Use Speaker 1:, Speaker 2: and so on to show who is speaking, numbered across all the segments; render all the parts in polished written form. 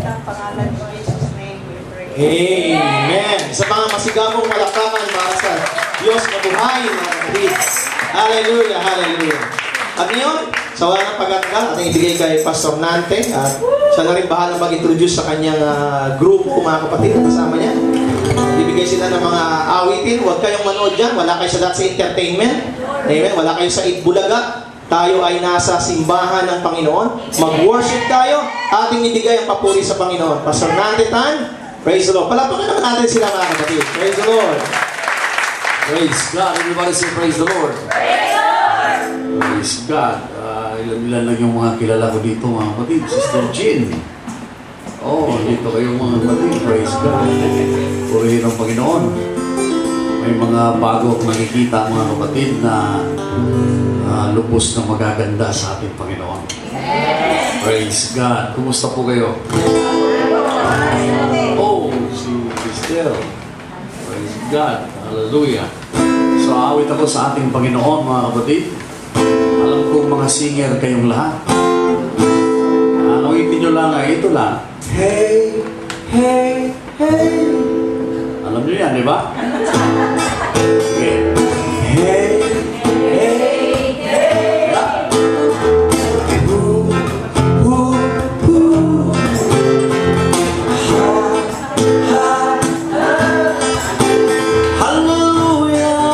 Speaker 1: ang pangalan mo. In Jesus' name we pray.
Speaker 2: Amen! Sa mga masigabong malakaman para sa Diyos na buhay, mga kapatid. Hallelujah! Hallelujah! At ngayon, sa wala ng pagkakal, ating ibigay kay Pastor Nante. At siya na rin bahala mag-introduce sa kanyang grupo, mga kapatid, kasama niya. Bibigay sila ng mga awitin. Huwag kayong manood dyan. Wala kayo sa entertainment. Amen? Wala kayo sa Itbulaga. Tayo ay nasa simbahan ng Panginoon. Mag-worship tayo. Ating ibigay ang papuri sa Panginoon. Pastor Nante Tan, praise the Lord. Palapakan naman natin sila, mga kapatid. Praise the Lord.
Speaker 3: Praise God. Everybody say praise the Lord. Praise the Lord. Praise God. Ilan lang yung mga kilala ko dito, mga kapatid. Sister Jean. Oh, dito kayo mga kapatid. Praise God. Purihin ang Panginoon. May mga bago akong nakikita, mga kapatid, na lubos na magaganda sa ating Panginoon. Praise God. Kumusta po kayo? Oh, si Cristel. Praise God. Hallelujah. So, awit ako sa ating Panginoon, mga kapatid. Alam ko mga singer kayong lahat. Awitin nyo lang ay ito lang. Hey, hey, hey. Alam nyo yan, di ba? Okay. Hey, hey, hey. Yeah. Ooh, ooh, ooh. Ha, ha, ha. Hallelujah.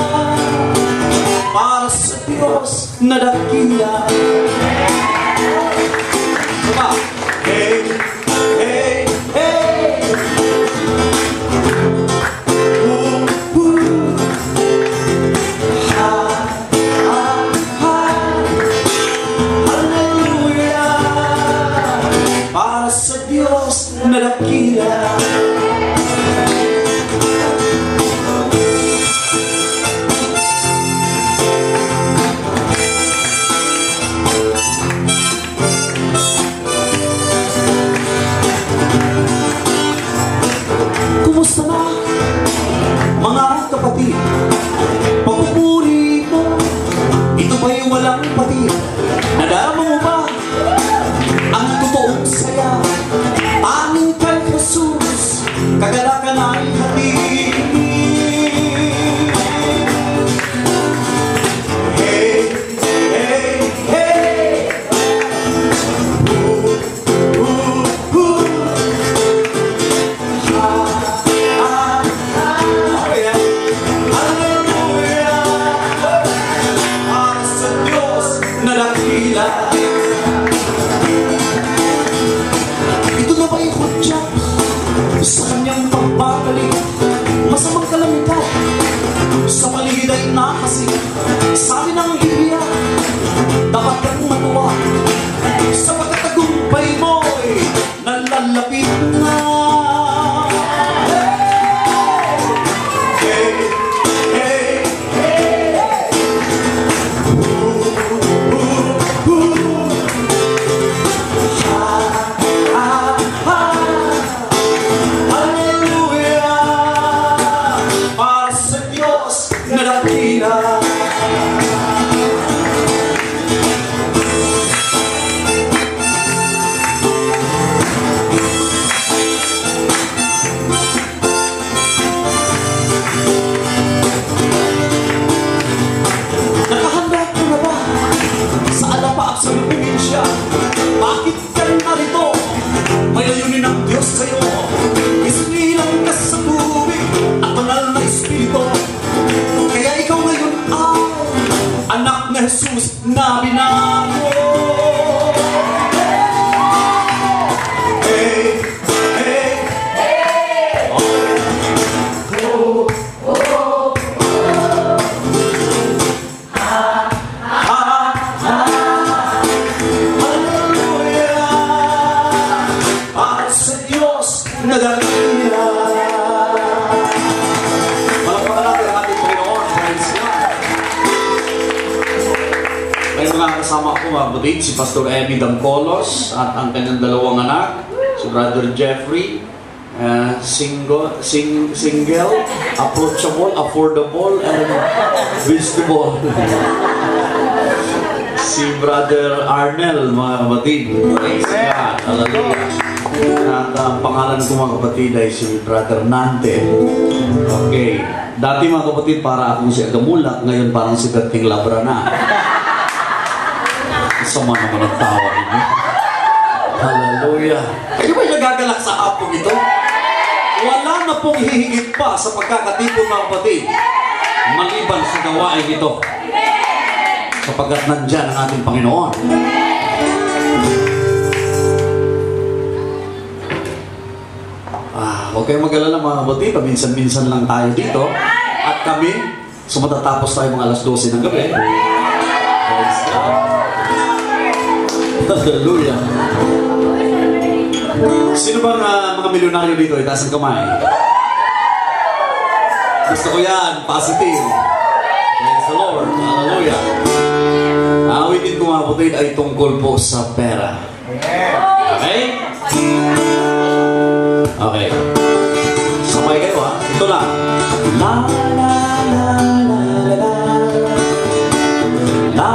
Speaker 3: Para sa Diyos na dakila. Diba? Hey, hey, hey. Ooh, ooh. Ha, ha, ha. Hallelujah. Para sa Diyos na dakila. Kumusta na, mga kapatid? Pagpupuri mo, ito ba'y walang patid? Nadarama mo ba ang totoong saya? Tanging kay Jesus, kagalakan ay hatid. Hey, hey, hey. Ooh, ooh, ooh. Ito na ba'y kutya sa kanyang pagbabalik? Masamang kalamidad sa paligid ay nakasig. Sabi ng Biblia, dapat kang matuwa sa pagkatagumpay mo'y nalalapit na. Hey, hey, hey. Ooh, ooh, ooh. Ha, ha, ha. Hallelujah. Para sa Diyos na dakila. Nakahanda ka na ba sa alapaap sa probinsya? Bakit ka narito? May layunin ng Diyos sa'yo. Isinilang ka sa tubig at banal na Espiritu. Kaya ikaw ngayon ay anak na Jesus na binago. Hey, hey, hey. Oh, oh, oh. Ha, ha, ha. Hallelujah. Para sa Diyos na dakila. Palakpakan natin ang ating Panginoon. Praise God. May mga kasama ko, mga kapatid, si Pastor Emmy Damcolos at ang kanyang dalawang anak, si Brother Jeffrey, single, approachable, affordable, and visible. Si Brother Arnel, mga kapatid. Praise God. Hallelujah. At ang pangalan ko mga kapatid ay si Brother Nante. Okay. Dati mga kapatid, para akong si Agamulak. Ngayon parang si Berting Labra na. Sama naman ang tawa niyo. Hallelujah. Kayo ba'y nagagalak sa hapong ito? Wala na pong hihigit pa sa pagkakatipon mga kapatid. Maliban sa gawain ito. Sapagkat nandyan ang ating Panginoon. Huwag kayong mag-alala mga kapatid. Paminsan-minsan lang tayo dito. At kami, sumatatapos tayo mga alas 12 ng gabi. Praise God. Hallelujah. Sino bang mga milyonaryo dito? Itaas ang kamay. Gusto ko yan. Positive. Praise the Lord. Hallelujah. Awitin ko mga kapatid ay tungkol po sa pera. Okay? Okay. Sabay kayo ha. Ito lang. La la la la la la la la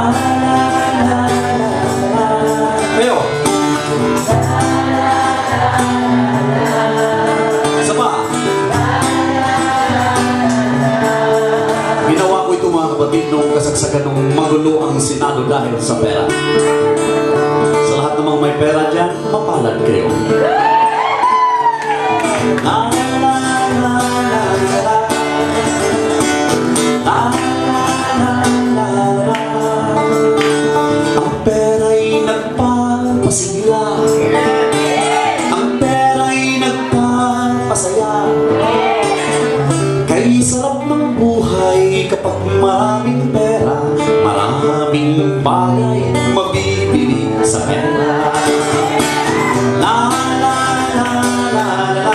Speaker 3: la. Kayo. Isa pa. Ginawa ko ito mga kapatid nung kasagsagan ng magulo ang Senado dahil sa pera. Sa lahat ng mga may pera dyan, mapalad kayo. La la la la la la la la la la. Ang pera'y nagpapasigla, ang pera'y nagpapasaya. Kay sarap ng buhay kapag maraming pera, maraming bagay mabibili sa pera. La la la la la.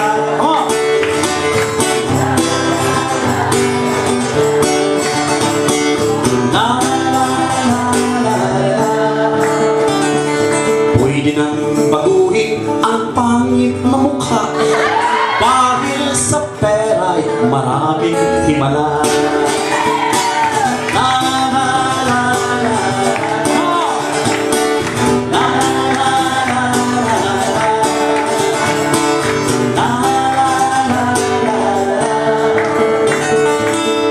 Speaker 3: Pwede nang baguhin ang pangit na mukha dahil sa pera'y maraming himala. La la la la la la la la la la.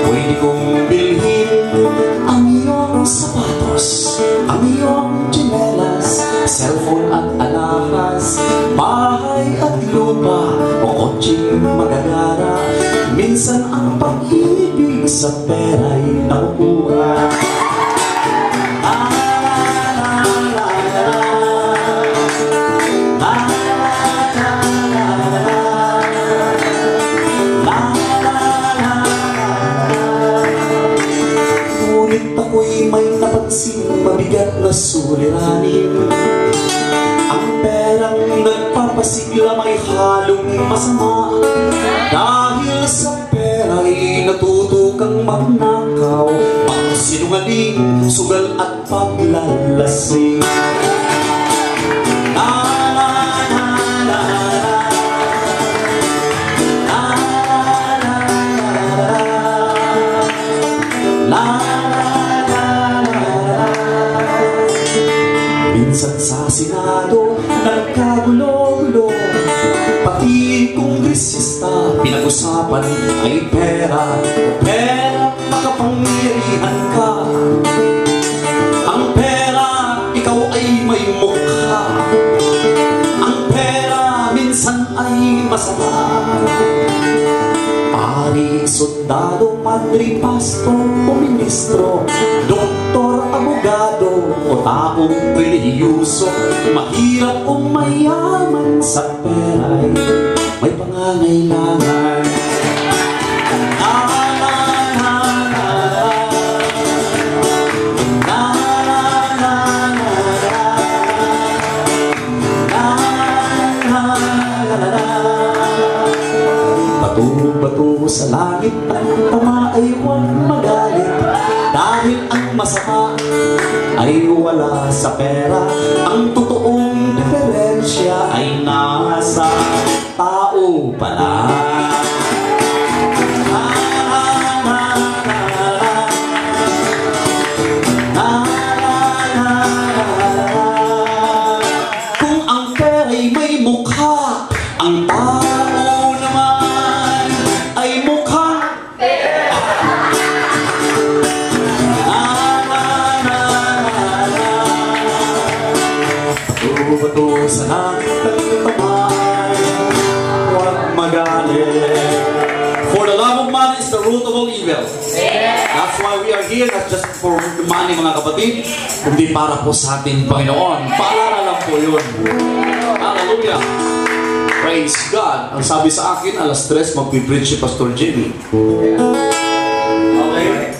Speaker 3: Pwede kong bilhin ang iyong sapatos, ang iyong tsinelas, cellphone at alahas, bahay at lupa, o kotseng magagara. Minsan ang pag-ibig sa pera'y nakukuha. La la la la la la la la la la. Ngunit ako'y may napansing mabigat na suliranin. Ang perang nagpapasigla may halong masama. Dahil sa pera'y natuto kang magnakaw, pagsinungaling, sugal at paglalasing. La la la la la la la la la. Minsan sa Senado nagkagulo-gulo, pati kongresista pinag-usapan ay pera. Pera, makapangyarihan ka. Ang pera, ikaw ay may mukha. Ang pera, minsan ay masama. Pari, sundalo, madre, pastor o ministro, doktor, abogado o taong relihiyuso, mahirap o mayaman, sa pera'y may pangangailangan. La la la la la la la la la. Bato-bato sa langit, ang tama ay huwag magalit, dahil ang masama ay wala sa pera. Ang totoong diferensya ay nasa tao pala. La la la la la la la la. Kung ang pera'y may mukha, Ang tao naman ay mukhang bato sa nagtatamay, huwag magalit. For the love of money is the root of all evil. That's why we are here, not just for money mga kapatid, kundi para po sa ating Panginoon. Paalala lang po yun. Hallelujah. Praise God. Ang sabi sa akin, alas 3, magpipreach si Pastor Jimmy. Okay?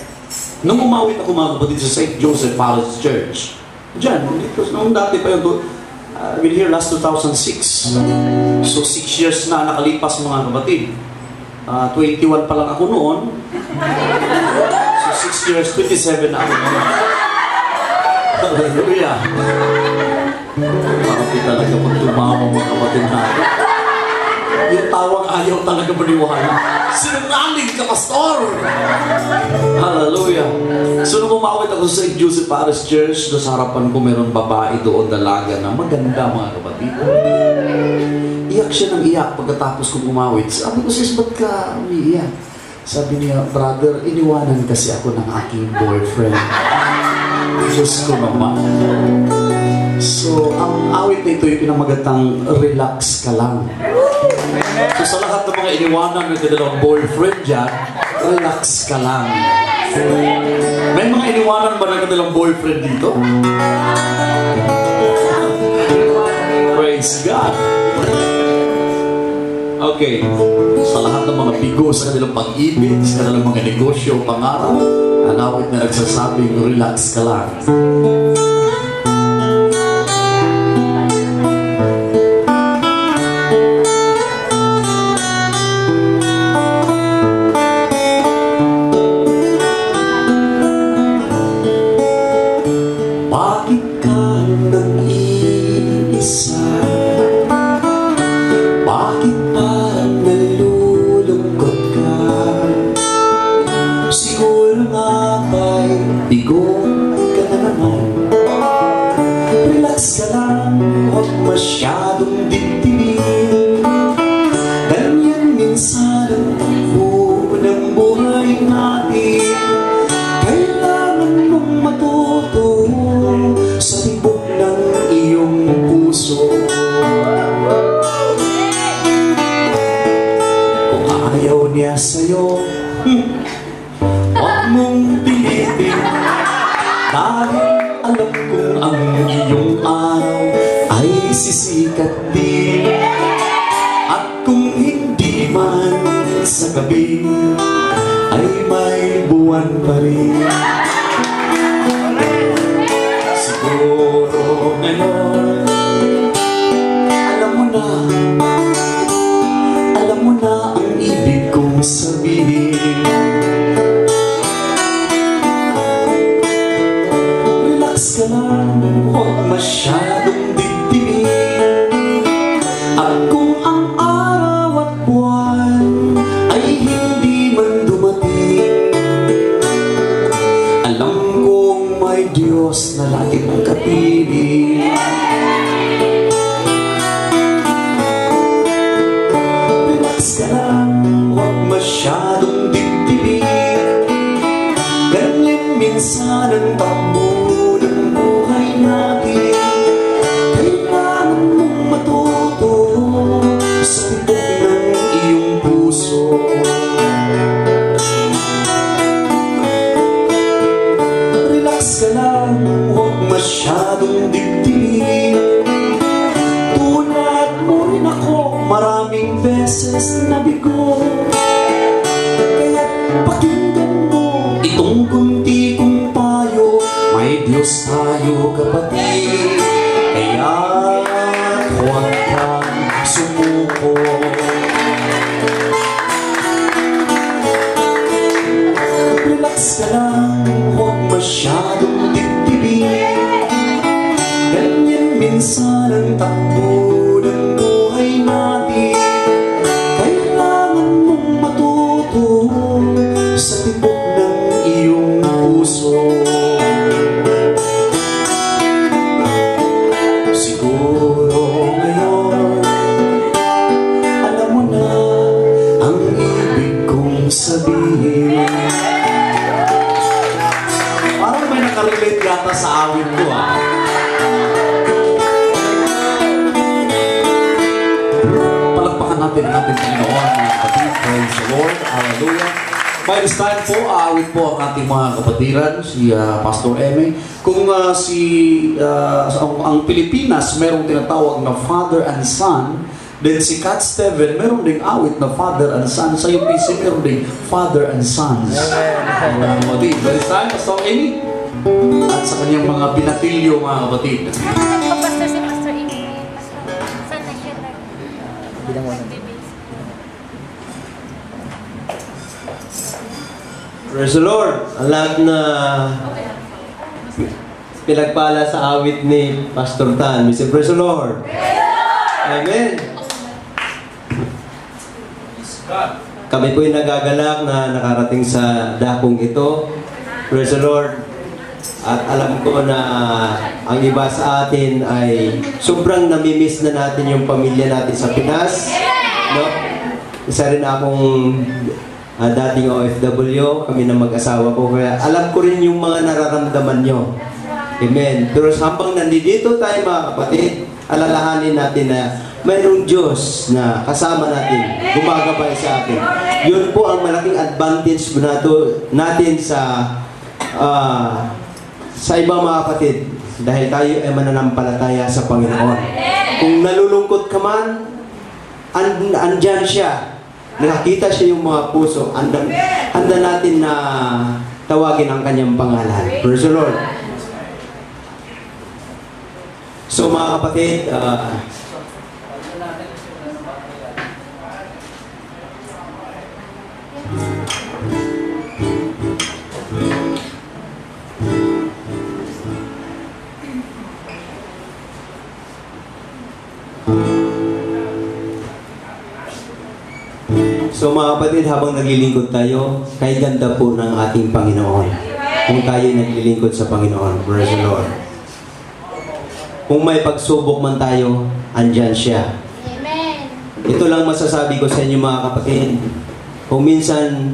Speaker 3: Nung umawit ako mga kapatid sa St. Joseph Parish Church, diyan, nung dati pa yun, I've been here last 2006. So 6 years na nakalipas mga kapatid. 21 pa lang ako noon. So 6 years, 27 na ako noon. Hallelujah. Parang di talaga pag tumawa mga kapatid natin. Yung tawang ayaw talaga maniwala. Sinungaling ka, Pastor! Hallelujah. So nung umawit ako sa St. Joseph Parish Church, doon sa harapan ko meron babae doon, dalaga na maganda mga kapatid. Iyak siya ng iyak pagkatapos kong umawit. Sabi ko, sis, ba't ka umiiyak? Sabi niya, brother, iniwanan kasi ako ng aking boyfriend. Diyos ko naman. So, ang awit na ito yung pinamagatang relax ka lang. So, sa lahat ng mga iniwanan ng dalawang boyfriend dyan, relax ka lang. May mga iniwanan ba ng kanilang boyfriend dito? Praise God. Okay. Sa lahat ng mga bigo sa kanilang pag-ibig, sa kanilang mga negosyo, pangarap, ang awit na nagsasabing, relax ka lang. Masyadong dibdibin, ganyan minsan ang takbo ng buhay natin. Kailangan mong matuto sa tibok ng iyong puso. Kung ayaw niya sa'yo, huwag mong pilitin, dahil alam kong ang iyong araw ay sisikat din. At kung hindi man sa gabi, ay may buwan pa rin. Siguro ngayon, alam mo na ang ibig kong sabihin. Relax ka lang, huwag masyadong at kung ang araw at buwan ay hindi man dumating, alam kong may Diyos na lagi mong kapiling. Relax ka lang, huwag masyadong dibdibin, ganyan minsan ang takbo ng buhay natin. Relax ka lang, huwag masyadong dibdibin. Tulad mo rin ako, maraming beses nabigo. Kaya't pakinggan mo itong kunti kong payo. May Diyos tayo kapatid, kaya huwag kang sumuko. Relax ka lang, huwag masyadong dibdibin, ganyan minsan ang takbo ng buhay natin. Kailangan mong matuto sa tibok ng iyong puso. Siguro ngayon, sasabihin. Parang may nakarelate yata sa awit ko Palakpakan natin ang ating Panginoon, mga kapatid. Praise the Lord. Hallelujah. By this time po, aawit po ang ating mga kapatiran, si Pastor Eme. Kung ang Pilipinas merong tinatawag na Father and Son, then si Cat Steven merong ding awit na Father and Son. Sa UPC merong ding Father and Sons. By this time, Pastor Eme, at sa kanyang mga binatilyo, mga kapatid.
Speaker 4: Pastor si Pastor Amy. Saan na siya
Speaker 5: Praise the Lord! Ang lahat na pinagpala sa awit ni Pastor Tan. Mr. Praise the Lord! Amen! Kami po'y nagagalak na nakarating sa dakong ito. Praise the Lord! At alam ko na ang iba sa atin ay sobrang namimiss na natin yung pamilya natin sa Pinas. No? Isa rin akong dating OFW, kami na mag-asawa ko. Kaya alam ko rin yung mga nararamdaman nyo. Amen. Pero habang nandito tayo mga kapatid, alalahanin natin na mayroong Diyos na kasama natin, gumagabay sa atin. Yun po ang malaking advantage natin sa ibang mga kapatid. Dahil tayo ay mananampalataya sa Panginoon. Kung nalulungkot ka man, andyan siya. Nakakita siya yung mga puso. Handa natin na tawagin ang kanyang pangalan. Praise the Lord. So mga kapatid, So mga kapatid, habang naglilingkod tayo, kay ganda po ng ating Panginoon. Kung tayo naglilingkod sa Panginoon, praise the Lord. Kung may pagsubok man tayo, andyan siya.
Speaker 4: Amen.
Speaker 5: Ito lang masasabi ko sa inyo mga kapatid. Kung minsan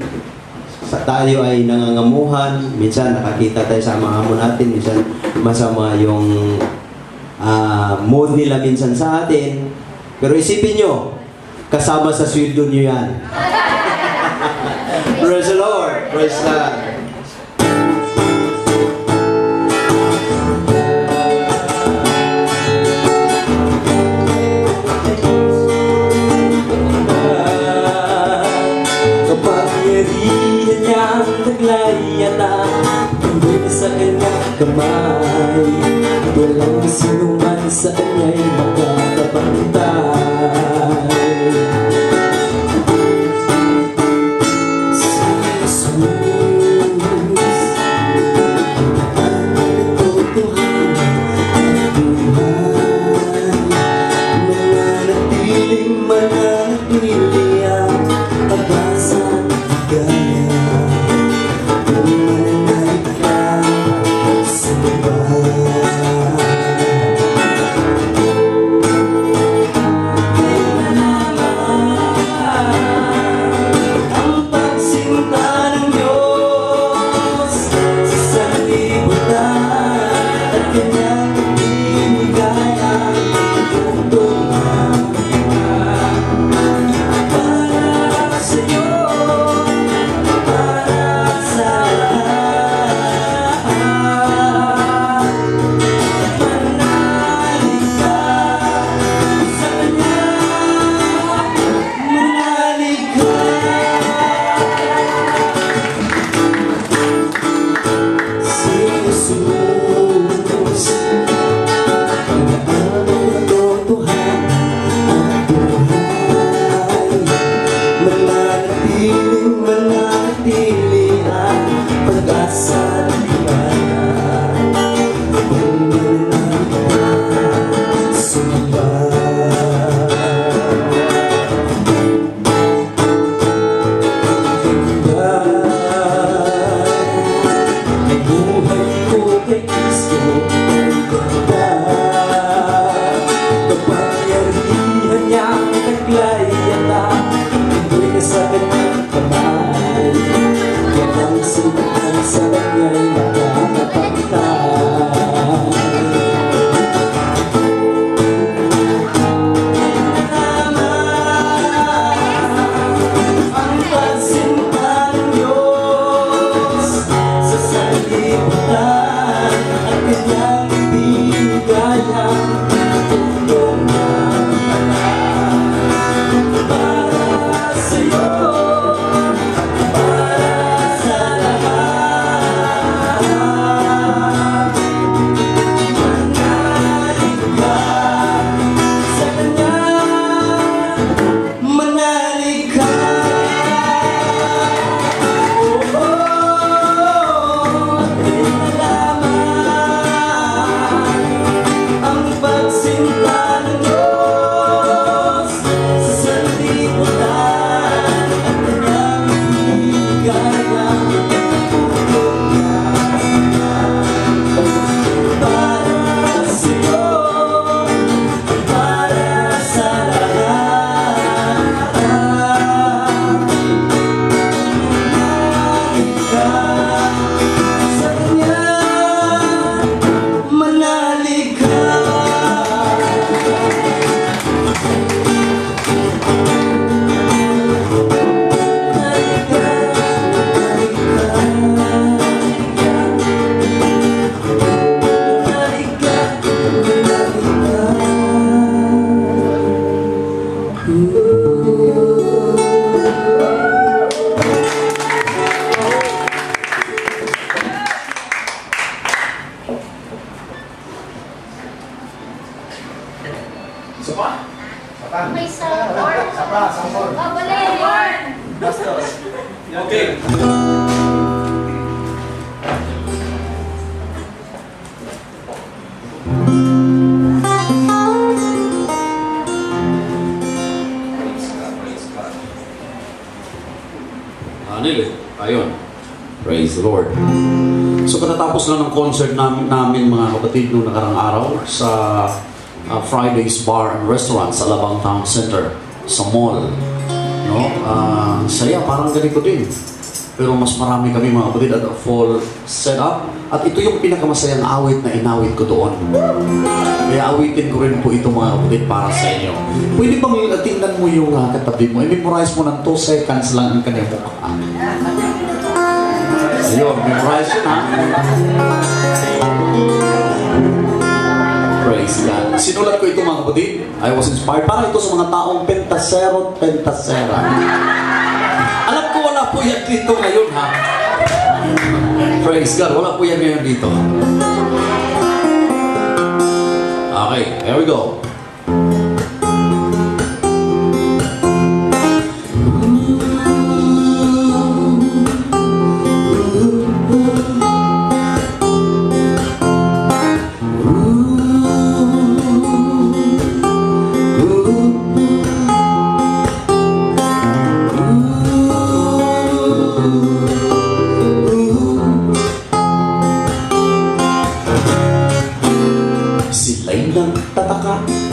Speaker 5: tayo ay nangangamuhan, minsan nakakita tayo sa mga hamon natin, minsan masama yung mood nila minsan sa atin. Pero isipin nyo, kasama sa sweldo nyo yan. Praise the Lord. Praise God.
Speaker 6: Kapangyarihan niyang naglayan na tungkol sa kanyang kamay. Walang sino man sa kanya'y makakapantay.
Speaker 3: Okay. Anil, ayun. Praise the Lord. So katatapos lang ng concert namin mga kapatid noong nakarang araw sa Friday's Bar and Restaurant sa Alabang Town Center sa mall. No? Saya, parang ganito din. Pero mas marami kami mga kapatid at a full setup. At ito yung pinakamasayang awit na inawit ko doon. Kaya awitin ko rin po ito mga kapatid para sa inyo. Pwede bang tingnan mo yung katabi mo? I-memorize mo ng 2 seconds lang ang kanyang mukha. Ayun, memorize yun ha. Praise God. Sinulat ko ito mga kapatid. I was inspired. Para ito sa mga taong pentasero, pentasera. Alam ko wala po yan dito ngayon ha. Praise God. Wala po yan ngayon dito. Okay, here we go.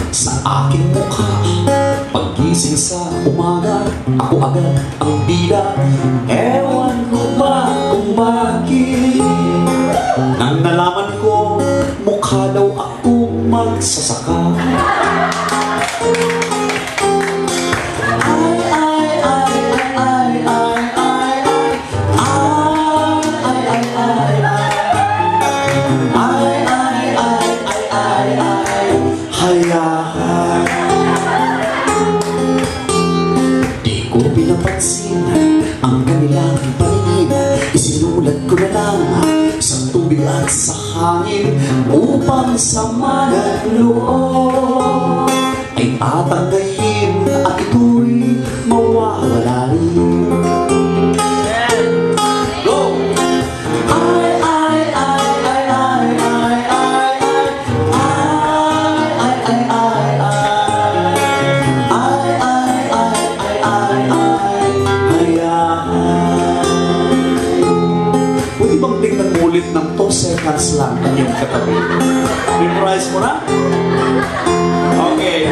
Speaker 3: Sa aking mukha, paggising sa umaga, ako agad ang bida. Ewan ko ba kung bakit nang nalaman ko, mukha daw ako magsasaka. Di ko pinapansin ang kanilang paningin. Isinulat ko na lang sa tubig at sa hangin upang sa mga loob ay tatanggayin at ito'y mawawala rin. Ng 2 seconds lang ang iyong katabi. Memorize mo na? Okay.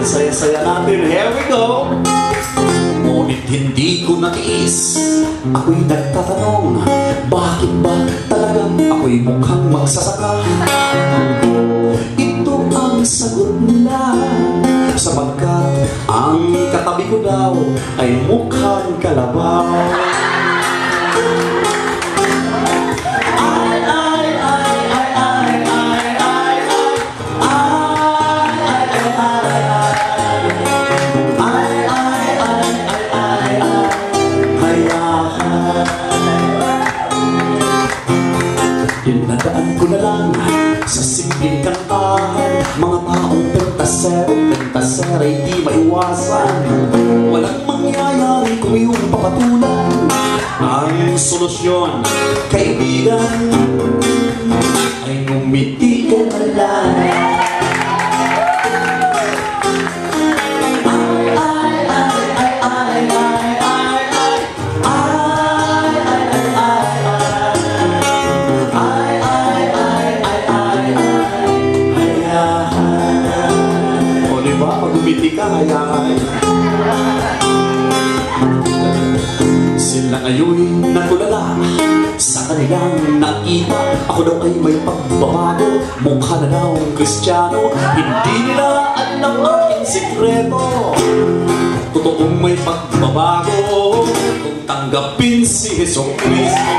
Speaker 3: Saya-saya natin. Here we go. Ngunit hindi ko natiis. Ako'y nagtatanong, bakit ba talagang ako'y mukhang magsasaka? Ito ang sagot nila, sapagkat ang katabi ko daw ay mukhang kalabaw. Dinadaan ko na lang sa simpleng kantahan, mga taong pentasero, pentasera, hindi maiwasan. Walang mangyayari kung iyong papatulan. Ang solusyon, kaibigan, ay ngumiti ka na lang. Sila ngayon natulala sa kanilang nakita. Ako daw ay may pagbabago, mukha na daw Kristiyano. Hindi nila alam aking sikreto, totoong may pagbabago kung tanggapin si Jesucristo.